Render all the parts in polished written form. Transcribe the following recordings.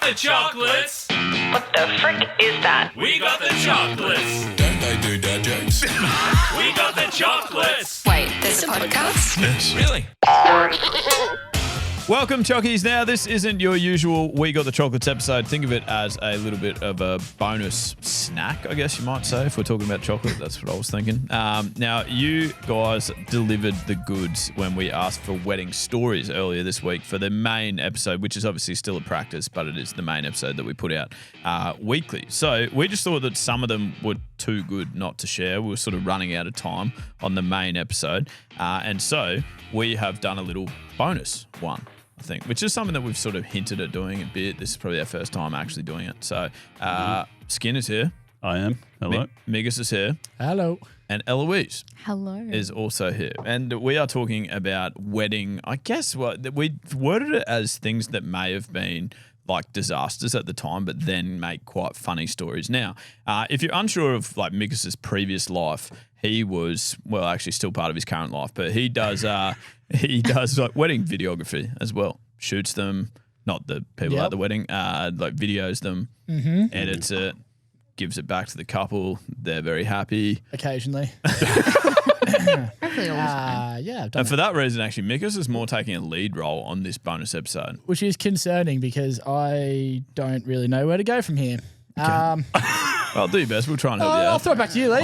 the chocolates. What the frick is that? We got the chocolates. Don't they do dad jokes? We got the chocolates. Wait, there's a podcast? Yes. Really? Welcome, Chockies. Now, this isn't your usual We Got the Chocolates episode. Think of it as a little bit of a bonus snack, I guess you might say, if we're talking about chocolate. That's what I was thinking. Now, you guys delivered the goods when we asked for wedding stories earlier this week for the main episode, which is obviously still a practice, but it is the main episode that we put out weekly. So we just thought that some of them were too good not to share. We were sort of running out of time on the main episode. And so we have done a little bonus one, I think, which is something that we've sort of hinted at doing a bit. This is probably our first time actually doing it. So Skin is here. I am. Hello. Migas is here. Hello. And Eloise Hello. is also here. And we are talking about wedding. I guess what we worded it as things that may have been like disasters at the time, but then make quite funny stories. Now, if you're unsure of like Migas's previous life, he was, well, actually still part of his current life, but he does like wedding videography as well. Shoots them, not the people at the wedding, like videos them, edits it, gives it back to the couple. They're very happy. Occasionally. Hopefully all the time. Yeah, I've done And for that reason, actually, Mikas is more taking a lead role on this bonus episode. which is concerning because I don't really know where to go from here. Well, do your best. We'll try and help you I'll out. throw it back to you, Lee.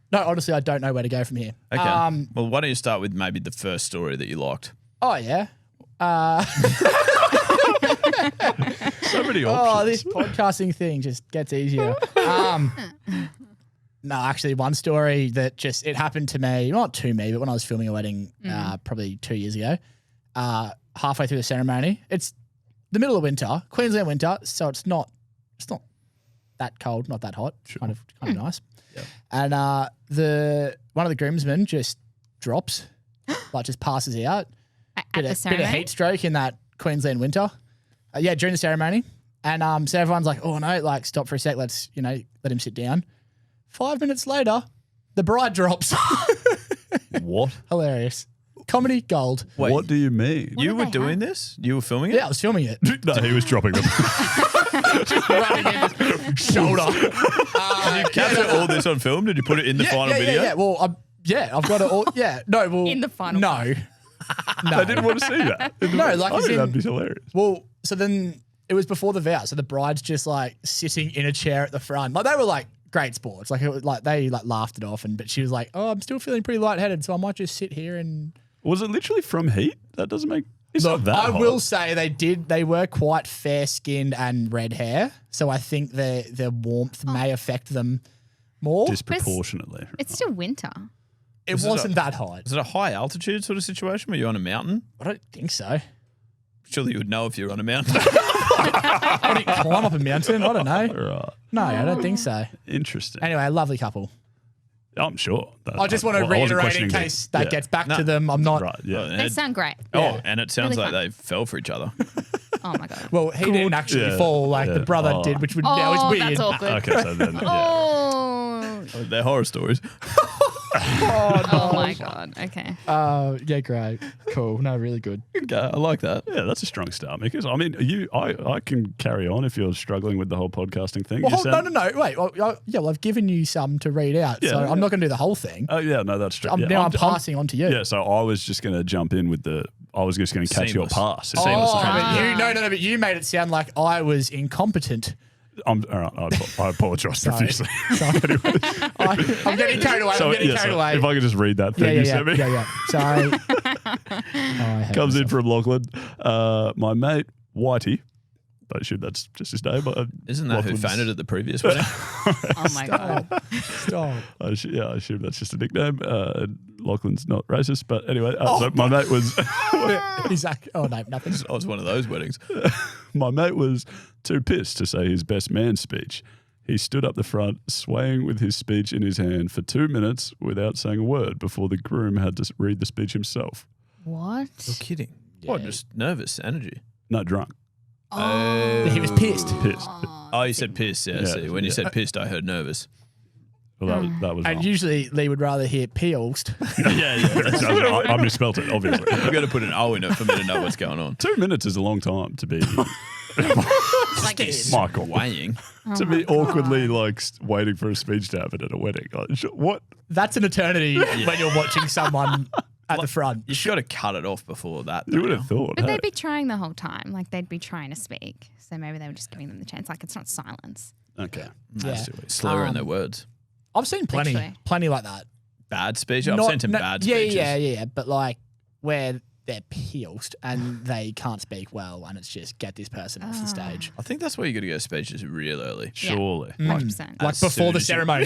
No, honestly, I don't know where to go from here. Okay. Well, why don't you start with maybe the first story that you liked? Oh, yeah. So many options. Oh, this podcasting thing just gets easier. No, actually, one story that just, it happened to me, not to me, but when I was filming a wedding probably 2 years ago, halfway through the ceremony. It's the middle of winter, Queensland winter, so it's not that cold, not that hot, kind of nice. Yeah. And one of the groomsmen just drops, like just passes out. At Bit the of ceremony? heat stroke in that Queensland winter. During the ceremony. And so everyone's like, oh no, like stop for a sec. Let's, let him sit down. 5 minutes later, the bride drops. What? Hilarious. Comedy gold. Wait, What do you mean? you do were they doing have? this? You were filming it? Yeah, I was filming it. No, he was dropping them. Shoulder. Did you capture all this on film? Did you put it in the final video? Yeah. Well, I've got it all. Yeah. No, well. In the final No. I didn't want to see that. No, like I as think in- that'd be hilarious. Well, so then it was before the vow. So the bride's just like sitting in a chair at the front. Like they were like great sports. Like it was like they like laughed it off, but she was like, "Oh, I'm still feeling pretty lightheaded, so I might just sit here and." Was it literally from heat? That doesn't make. It's Look, not that I hot. will say they were quite fair skinned and red hair, so I think the warmth may affect them more. disproportionately. It's still winter. It wasn't that hot. Is it a high altitude sort of situation where you're on a mountain? I don't think so. Surely you would know if you're on a mountain. I didn't climb up a mountain. I don't know. Right. No, I don't think so. Interesting. Anyway, a lovely couple. I'm sure. I just want to wasn't reiterate in questioning case that. that Yeah. gets back No. to them. I'm not. Right. Yeah. And They it- sound great. Oh, and it sounds Really like they fell for each other. Oh my god. Well, he didn't actually Yeah. fall like the Yeah. brother Oh. did, which would now is weird. That's awkward. Okay. So then. Yeah. Oh. They're horror stories. Oh my god. Okay. Yeah, great. Cool. No, really good. Okay, I like that. Yeah, that's a strong start, because I mean, I can carry on if you're struggling with the whole podcasting thing. Well, You hold, sound- no. Wait. Well, I've given you some to read out, so Yeah. I'm not going to do the whole thing. Oh yeah, no, that's true. Now I'm passing on to you. Yeah, so I was just going to jump in with I was just going to catch Seamless. your pass. Seamless Oh, transition. but but you made it sound like I was incompetent. All right, I apologise profusely. I'm getting carried away. So, I'm getting yeah, carried so away. if I could just read that thing you sent me. Yeah. Sorry. Oh, I hate Comes in myself. from Lachlan. My mate, Whitey. I assume that's just his name. Isn't that who Lachlan's- fainted at the previous wedding? Oh my god. Stop. I assume that's just a nickname. Lachlan's not racist, but anyway. So my mate was Exactly. Oh no, nothing. I was one of those weddings. my mate was too pissed to say his best man speech. He stood up the front, swaying with his speech in his hand for 2 minutes without saying a word before the groom had to read the speech himself. What? You're kidding. What, just nervous energy? No, drunk. He was pissed. Pissed. Oh, you said pissed. Yeah, Yeah, see. When you yeah. said pissed, I heard nervous. Well, that was And wrong. usually Lee would rather hear peelst. I misspelt it, obviously. You've got to put an O in it for me to know what's going on. 2 minutes is a long time to be Like, Michael. Weighing. To be awkwardly like waiting for a speech to happen at a wedding. Like, what? That's an eternity when you're watching someone at the front. You've got to cut it off before that. You would though. have thought. but hey? they'd be trying the whole time. Like they'd be trying to speak. So maybe they were just giving them the chance. Like it's not silence. Okay. Yeah. Slurring their words. I've seen plenty like that. Bad speech. I've seen some bad speeches. Yeah. But like where they're peeled and they can't speak well, and it's just get this person off the stage. I think that's why you got to go speeches real early. Surely. 100%. Like As before soon the as you- ceremony.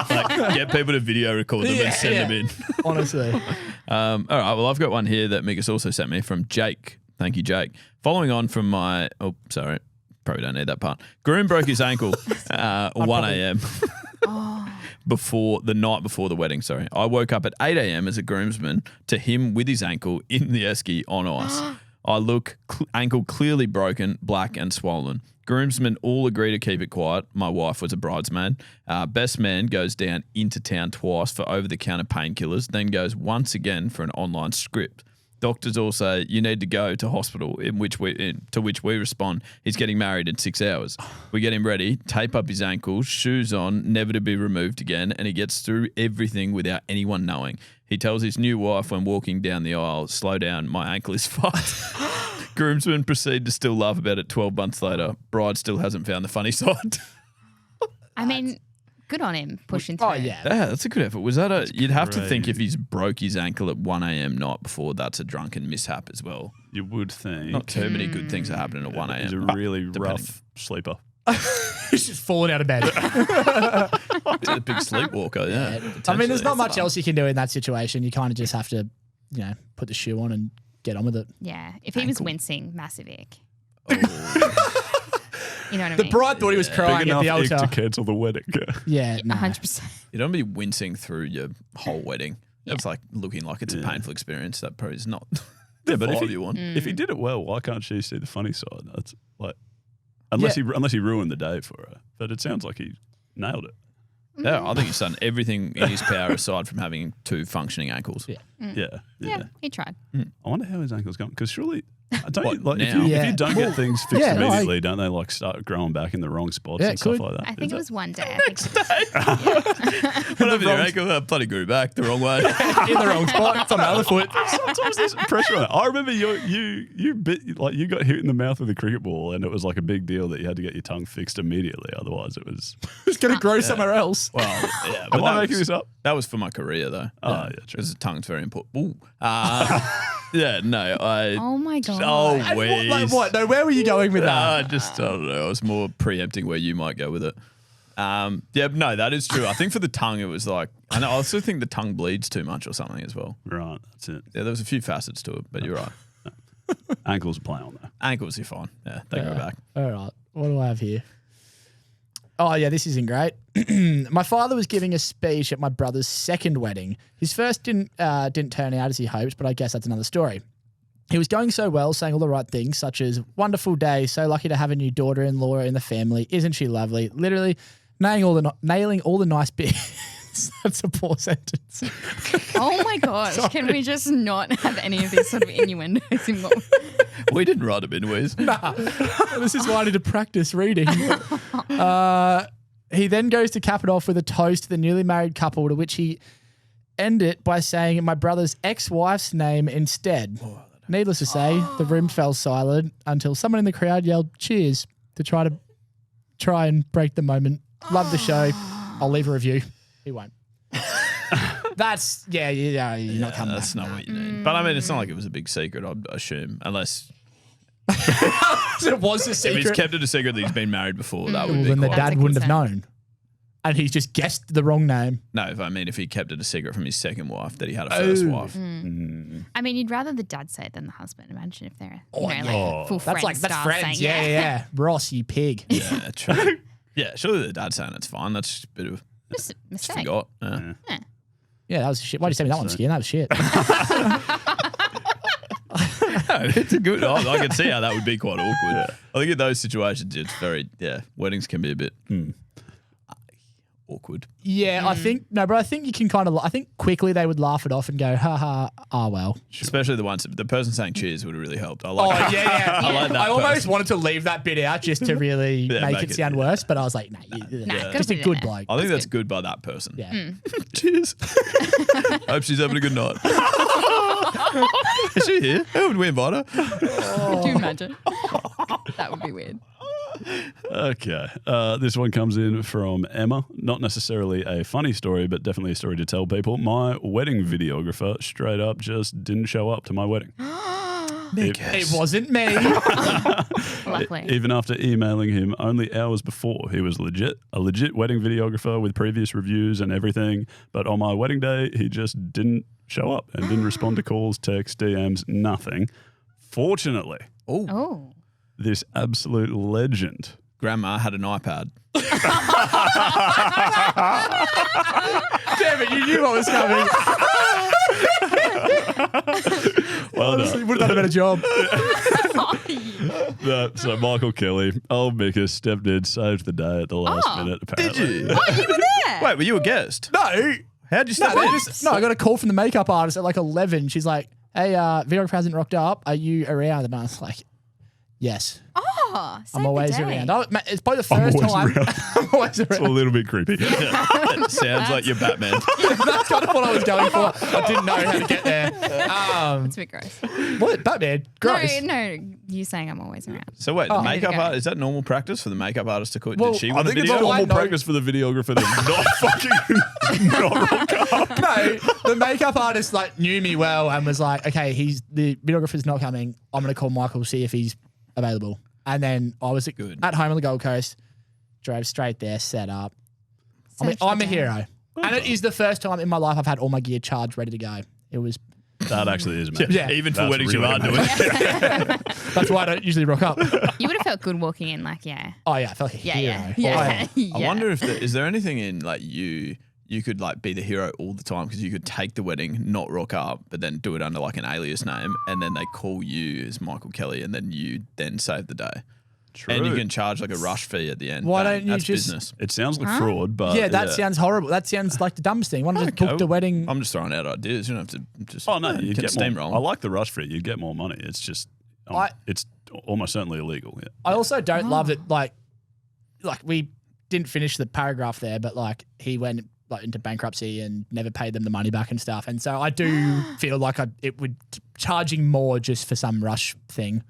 Like, get people to video record them and send them in. Honestly. All right. Well, I've got one here that Mikas also sent me from Jake. Thank you, Jake. Following on from my, sorry, probably don't need that part. Groom broke his ankle 1 a.m. the night before the wedding. Sorry, I woke up at 8 a.m. as a groomsman to him with his ankle in the esky on ice. I look ankle clearly broken, black and swollen. Groomsmen all agree to keep it quiet. My wife was a bridesmaid. Best man goes down into town twice for over-the-counter painkillers, then goes once again for an online script. Doctors all say you need to go to hospital, to which we respond, he's getting married in 6 hours. We get him ready, tape up his ankles, shoes on, never to be removed again, and he gets through everything without anyone knowing. He tells his new wife when walking down the aisle, slow down, my ankle is fucked. Groomsmen proceed to still laugh about it 12 months later. Bride still hasn't found the funny side. I mean, good on him pushing through. Oh yeah. Yeah, that's a good effort. Was that you'd have to think if he's broke his ankle at 1 a.m. night before, that's a drunken mishap as well. You would think. Not too many good things are happening at 1 a.m. He's a really rough sleeper. He's just falling out of bed. He's a big sleepwalker, yeah. I mean, there's not much else you can do in that situation. You kind of just have to, put the shoe on and get on with it. Yeah. If he was wincing, massive ick. Oh. You know what I The mean? bride thought he was Big crying at enough the ick altar. to cancel the wedding. Yeah, nah. 100%. You don't be wincing through your whole wedding. It's like looking like it's a painful experience. That probably is not Yeah, but vibe you want. if he did it well, why can't she see the funny side? That's like, unless he ruined the day for her. But it sounds like he nailed it. Yeah, I think he's done everything in his power aside from having 2 functioning ankles. Yeah. Yeah, he tried. I wonder how his ankle's going because surely. Don't What, you, like, now? if you don't get things fixed yeah, no, immediately, don't they like start growing back in the wrong spots Yeah, and stuff could. like that? I think Is it that- was one day. I think What happened to your ankle? Bloody grew back the wrong way. In the wrong spot. It's on the other foot. Sometimes there's pressure on it. I remember you got hit in the mouth with a cricket ball, and it was like a big deal that you had to get your tongue fixed immediately. Otherwise, it was. It's going to grow somewhere else. Well, yeah. But Am I making this up? That was for my career, though. Oh, yeah, true. Because the tongue's very important. Ooh. Yeah, no. oh my God. Oh, And wheeze. what? No, where were you going with that? I don't know. I was more preempting where you might go with it. Yeah, no, that is true. I think for the tongue, it was like, and I also think the tongue bleeds too much or something as well. Right, that's it. Yeah, there was a few facets to it, but you're right. Ankles play on there. Ankles, you're fine. Yeah, they go back. All right. What do I have here? Oh, yeah, this isn't great. My father was giving a speech at my brother's second wedding. His first didn't turn out as he hoped, but I guess that's another story. He was going so well, saying all the right things, such as, wonderful day, so lucky to have a new daughter-in-law in the family, isn't she lovely? Literally nailing all the nice bits. That's a poor sentence. Oh my gosh. Can we just not have any of these sort of innuendos involved? We didn't write them in, Wiz. This is why I need to practice reading. He then goes to cap it off with a toast to the newly married couple, to which he end it by saying my brother's ex-wife's name instead. Needless to say, the room fell silent until someone in the crowd yelled cheers to try and break the moment. Love the show. I'll leave a review. He won't. That's, you're not coming That's back. not what you need. But I mean, it's not like it was a big secret, I'd assume, unless It was a if secret. he's kept it a secret that he's been married before, that would Well, be then the quite. dad a wouldn't have concern. known. And he's just guessed the wrong name. No, if he kept it a secret from his second wife that he had a first wife. I mean, you'd rather the dad say it than the husband. Imagine if they're full That's friend that's style friends. saying, Yeah. Ross, you pig. Yeah, true. Yeah, surely the dad's saying it's fine. That's just a bit of Mistake. forgot. Yeah. Yeah, that was shit. Why'd you send me that one, Skin? That was shit. It's a good. I can see how that would be quite awkward. I think in those situations, it's very weddings can be a bit awkward. Yeah, I think you can kind of. I think quickly they would laugh it off and go, "Ha ha, ah well." Especially the ones the person saying cheers would have really helped. I Oh like yeah, I like that I almost person. wanted to leave that bit out just to really make it sound worse, but I was like, nah, gotta just a put it good in there. bloke. I think that's good by that person. Yeah. Cheers. Hope she's having a good night. Is she here? How would we invite her? Could you imagine? That would be weird. Okay. This one comes in from Emma. Not necessarily a funny story, but definitely a story to tell people. My wedding videographer straight up just didn't show up to my wedding. It wasn't me. Luckily. Even after emailing him only hours before. He was a legit wedding videographer with previous reviews and everything. But on my wedding day, he just didn't show up and didn't respond to calls, texts, DMs, nothing. Fortunately, Oh. this absolute legend. Grandma had an iPad. Damn it, you knew what was coming. Well Honestly, would have done a better job. So Michael Kelly, old Mickus, stepped in, saved the day at the last minute, apparently. Did you? Wait, were you a guest? No. How'd you step No, in? I got a call from the makeup artist at like 11. She's like, hey, videographer hasn't rocked up. Are you around? And I was like, yes. Oh, save I'm always the day. around. It's probably the first always time. around. I'm always It's a around. little bit creepy. Sounds like you're Batman. That's kind of what I was going for. I didn't know how to get there. It's a bit gross. What? Batman? Gross. No, you saying I'm always around. So wait, the There makeup you go. artist, is that normal practice for the makeup artist to quit? Well, Did she I want a think it's video? normal I know- practice for the videographer to not fucking not rock up. No, the makeup artist like knew me well and was like, okay, the videographer's not coming. I'm going to call Michael, see if he's available. And then I was at home on the Gold Coast, drove straight there, set up. I mean, Saved I'm the a day. hero. And it is the first time in my life I've had all my gear charged, ready to go. It was, That actually is amazing. yeah, Even for That's weddings really you are doing. that's why I don't usually rock up. You would have felt good walking in, like, yeah. Oh, yeah, I felt like a Yeah, hero. yeah. Oh, yeah. I wonder if is there anything in like you could like be the hero all the time because you could take the wedding, not rock up, but then do it under like an alias name, and then they call you as Michael Kelly, and then you then save the day. True. And you can charge like a rush fee at the end. Why Bang, don't you that's just- business. It sounds like fraud, but Yeah, that sounds horrible. That sounds like the dumbest thing. Why not just book the wedding? I'm just throwing out ideas. You don't have to just. Oh no, you can get more. steamroll. I like the rush fee. You get more money. It's just, it's almost certainly illegal. Yeah. I also don't love that, like we didn't finish the paragraph there, but like he went like into bankruptcy and never paid them the money back and stuff. And so I do feel like it would charging more just for some rush thing.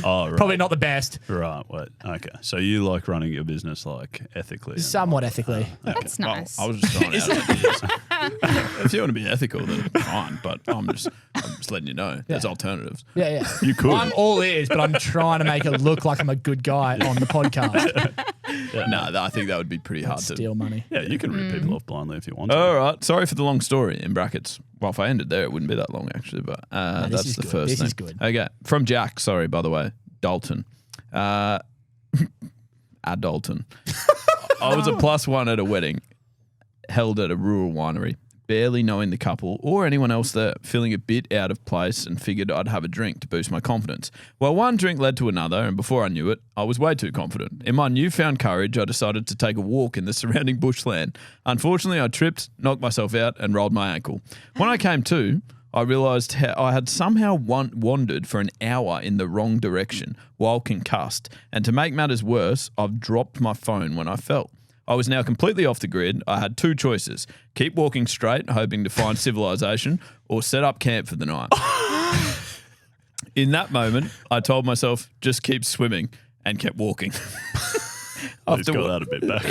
Oh, right. Probably not the best. Right. Wait. Okay. So you like running your business like ethically? and- Somewhat ethically. That's nice. I was just throwing out ideas. If you want to be ethical, then fine. But I'm just letting you know there's alternatives. Yeah, yeah. You could. I'm all ears, but I'm trying to make it look like I'm a good guy on the podcast. No, I think that would be pretty hard to. Steal money. Yeah, you can rip people off blindly if you want to. All right. Sorry for the long story in brackets. Well, if I ended there, it wouldn't be that long actually. But this that's is the good. first This thing. is good. Okay. From Jack. Sorry, by the way, Dalton. At Dalton. I was a +1 at a wedding held at a rural winery. Barely knowing the couple or anyone else there, feeling a bit out of place and figured I'd have a drink to boost my confidence. Well, one drink led to another, and before I knew it, I was way too confident. In my newfound courage, I decided to take a walk in the surrounding bushland. Unfortunately, I tripped, knocked myself out, and rolled my ankle. When I came to, I realised how I had somehow wandered for an hour in the wrong direction while concussed, and to make matters worse, I've dropped my phone when I fell. I was now completely off the grid. I had two choices: keep walking straight, hoping to find civilization, or set up camp for the night. In that moment, I told myself, just keep swimming, and kept walking. He's got that a bit back.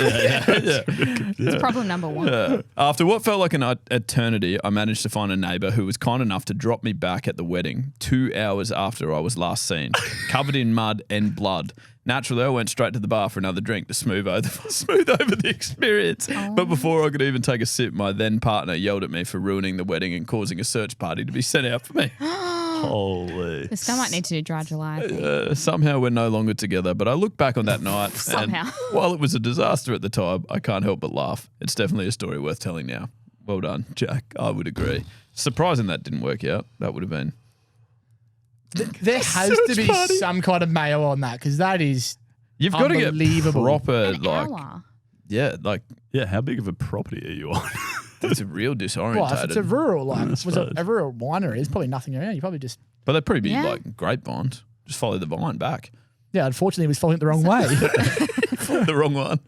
It's problem number one. After what felt like an eternity, I managed to find a neighbour who was kind enough to drop me back at the wedding 2 hours after I was last seen, covered in mud and blood. Naturally, I went straight to the bar for another drink to smooth over the experience. But before I could even take a sip, my then partner yelled at me for ruining the wedding and causing a search party to be sent out for me. Holy. This guy might need to do dry July. I think. Somehow we're no longer together, but I look back on that night Somehow. and while it was a disaster at the time, I can't help but laugh. It's definitely a story worth telling now. Well done, Jack. I would agree. Surprising that didn't work out. That would have been. There has to be some kind of mayo on that because that is You've got to get unbelievable. proper An like hour. Yeah, like Yeah, how big of a property are you on? it's a real disorientated. Well, if it's a rural, like, I was suppose. a rural winery, there's probably nothing around. You probably just, But they'd probably be Yeah. like grapevines. Just follow the vine back. yeah, unfortunately, he was following it the wrong way. The wrong one.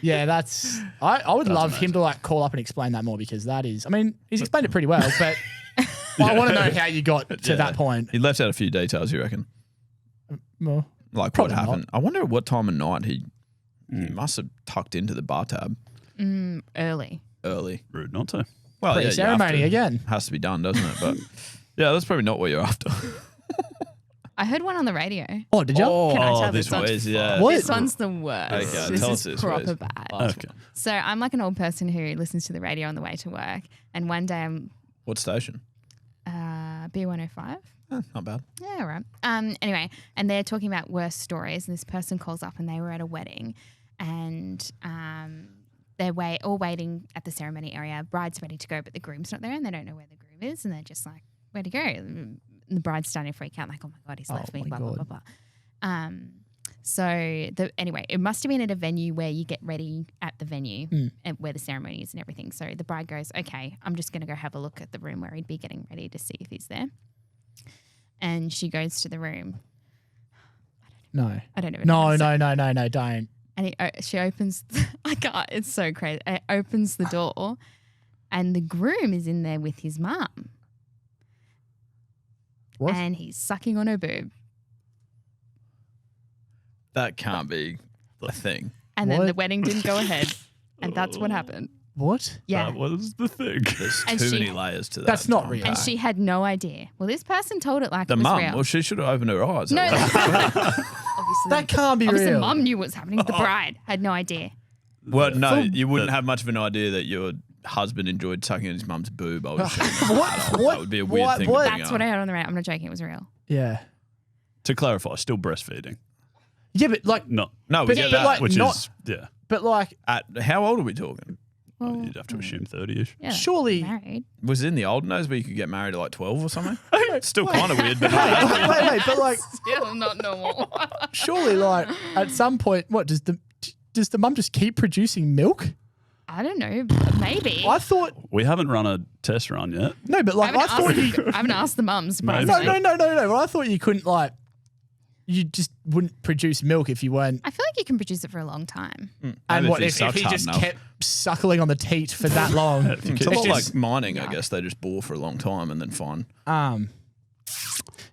Yeah, that's. I would love him to like call up and explain that more because that is. I mean, he's explained it pretty well, but I want to know how you got to that point. He left out a few details, you reckon? Well, Like Probably what not. happened. I wonder what time of night he must have tucked into the bar tab Early. early. Rude not to. Well, yeah, you have ceremony to. again. Has to be done, doesn't it? But yeah, that's probably not what you're after. I heard one on the radio. Oh, did you? Can I tell this this one? one is, yeah. What? This one's the worst. Okay, this tell is us this, proper please. bad. Okay. So I'm like an old person who listens to the radio on the way to work, and one day I'm What station? B105. Not bad. Yeah, right. Anyway, and they're talking about worst stories, and this person calls up, and they were at a wedding, and they're all waiting at the ceremony area. Bride's ready to go, but the groom's not there, and they don't know where the groom is, and they're just like, "Where'd he go?" And the bride's starting to freak out, like, "Oh my god, he's left me." my Blah blah God. blah blah. So anyway, it must have been at a venue where you get ready at the venue and where the ceremony is and everything. So the bride goes, "Okay, I'm just going to go have a look at the room where he'd be getting ready to see if he's there." And she goes to the room. No. I don't know. No, don't. And she opens. I can't. It's so crazy. It opens the door, and the groom is in there with his mum, What? and he's sucking on her boob. That can't be a thing. And then What? the wedding didn't go ahead, and that's what happened. What? Yeah. That was the thing. There's And too she- many layers to that. That's not to real. And unpack. she had no idea. Well, this person told it like The it was mum. real. Well, she should have opened her eyes. No, Otherwise- obviously, That can't be obviously real. mum knew what was happening. The bride had no idea. Well, no, you wouldn't have much of an idea that your husband enjoyed sucking on his mum's boob. I would assume. That would be a weird thing to bring That's up. what I heard on the radio. I'm not joking. It was real. Yeah. To clarify, still breastfeeding. Yeah, but like, Not, No, we But- get but that. like- which not- is, yeah. but like, At how old are we talking? Well, You'd have to assume 30-ish. yeah, surely. married. Was it in the olden days where you could get married at like 12 or something? Still kind of weird, but wait, but like, Still not normal. surely, like, at some point, what does the mum just keep producing milk? I don't know. Maybe. I thought We haven't run a test run yet. no, but like, I thought I haven't asked the mums. Maybe. no. surprisingly. But I thought you couldn't like, you just wouldn't produce milk if you weren't. I feel like you can produce it for a long time. And Maybe what he if sucks he hard just enough. kept suckling on the teat for that long? It's a lot just- like mining, I guess. They just bore for a long time and then fine.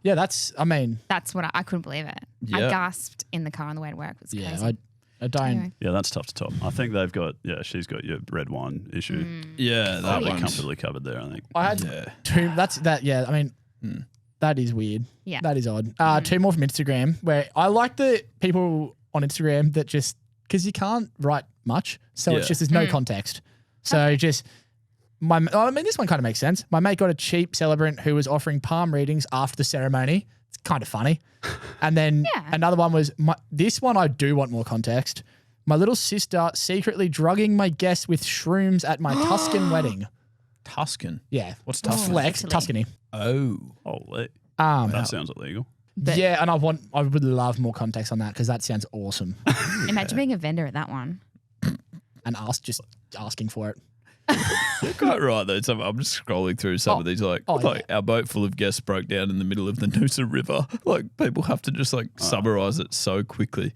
Yeah, that's. I mean, That's what I couldn't believe it. I Yeah. gasped in the car on the way to work. It was yeah, crazy. I don't. Anyway. Yeah, that's tough to top. I think they've got, she's got your red wine issue. Yeah, that We're one's... comfortably covered there, I think. I had Yeah. two. That's that. Yeah, I mean, that is weird. Yeah. that is odd. Two more from Instagram where I like the people on Instagram that just because you can't write much, so it's Yeah. just there's no context. So just I mean, this one kind of makes sense. My mate got a cheap celebrant who was offering palm readings after the ceremony. It's kind of funny. And then Yeah. another one was this one. I do want more context. My little sister secretly drugging my guests with shrooms at my Tuscan wedding. Tuscan. Yeah, What's Tuscan? Flex, Italy. Tuscany. Oh. Holy. Um, That sounds illegal. yeah, and I would love more context on that because that sounds awesome. Imagine being a vendor at that one. And just asking for it. You're quite right, though. I'm just scrolling through some of these, like our boat full of guests broke down in the middle of the Noosa River. Like, people have to just, summarize it so quickly.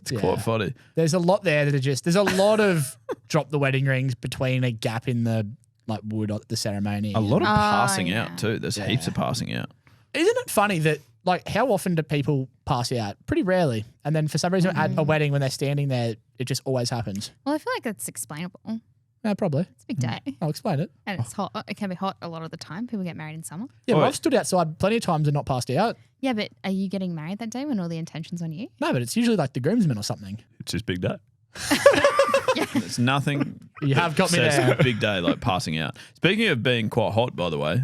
It's Yeah. quite funny. There's a lot there that are just. There's a lot of drop the wedding rings between a gap in the wood at the ceremony. A lot of Oh, passing yeah. out, too. There's heaps of passing out. Isn't it funny that how often do people pass out? Pretty rarely. And then for some reason at a wedding when they're standing there, it just always happens. Well, I feel like that's explainable. Yeah, probably. It's a big day. I'll explain it. And it's hot. It can be hot a lot of the time. People get married in summer. Yeah, but Oh, I've stood outside plenty of times and not passed out. Yeah, but are you getting married that day when all the attention's on you? No, but it's usually like the groomsmen or something. It's his big day. There's nothing. You have got me says there. a big day, like passing out. Speaking of being quite hot, by the way,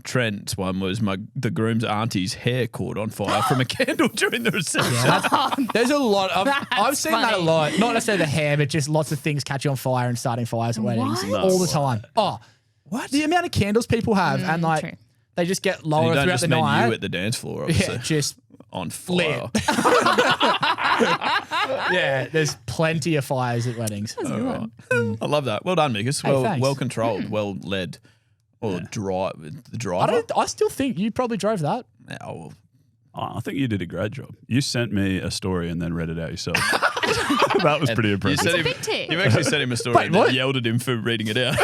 Trent's one was the groom's auntie's hair caught on fire from a candle during the reception. There's a lot of. I've seen that a funny. lot. Not necessarily the hair, but just lots of things catching on fire and starting fires at weddings What? all the time. Oh, what? The amount of candles people have, and true. they just get And lower you don't throughout just the mean night. you at the dance floor, obviously, Yeah, just on fire. yeah. There's plenty of fires at weddings. All right. I love that. Well done, Mikas. Hey, thanks. Well controlled, well led, or the driver. I still think you probably drove that. Yeah, well, I think you did a great job. You sent me a story and then read it out yourself. That was pretty impressive. you It's a big tip. You actually sent him a story and then what? yelled at him for reading it out.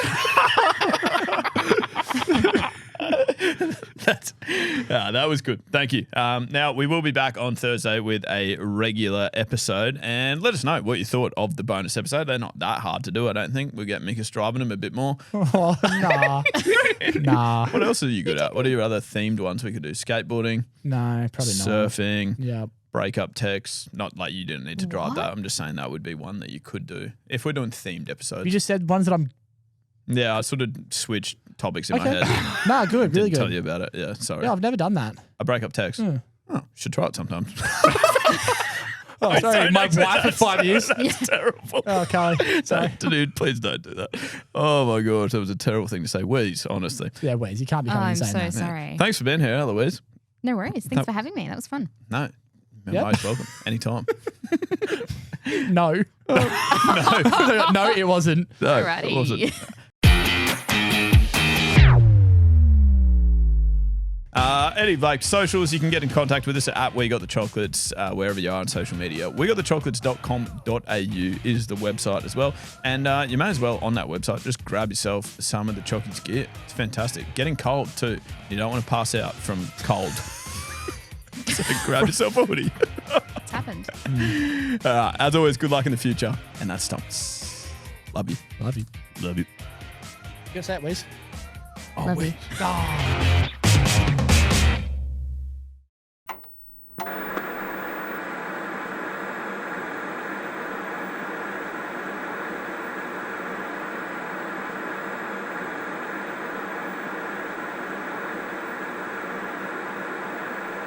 That was good. Thank you. Now, we will be back on Thursday with a regular episode. And let us know what you thought of the bonus episode. They're not that hard to do, I don't think. We'll get Mikas driving them a bit more. Oh, nah. What else are you good at? What are your other themed ones we could do? Skateboarding, No, probably not. surfing, Yeah. breakup text. Not like you didn't need to drive What? that. I'm just saying that would be one that you could do if we're doing themed episodes. You just said ones that I'm. Yeah, I sort of switched topics in my Okay. head. Nah, good. Really Didn't good. tell you about it. Yeah, sorry. Yeah, I've never done that. A breakup text. Hmm. Oh, should try it sometime. Oh, sorry. My wife for 5 years. That's terrible. Oh, Carly. Sorry. Dude, please don't do that. Oh my gosh, that was a terrible thing to say. Wheeze, honestly. Yeah, Wes, you can't be Oh, coming I'm and saying so that. sorry. Thanks for being here, Eloise. No worries. Thanks for having me. That was fun. No, you're Yep. most welcome. Anytime. No. No, it wasn't. No, Alrighty. it wasn't. Any like socials, you can get in contact with us at We Got the Chocolates, wherever you are on social media. WeGotTheChocolates.com.au is the website as well. And you may as well, on that website, just grab yourself some of the Chocolates gear. It's fantastic. Getting cold too. You don't want to pass out from cold. So grab yourself a hoodie. It's happened. As always, good luck in the future. And that stumps. Love you. Love you. Love you. You gonna say it, Wes? Oh, Love wait. you.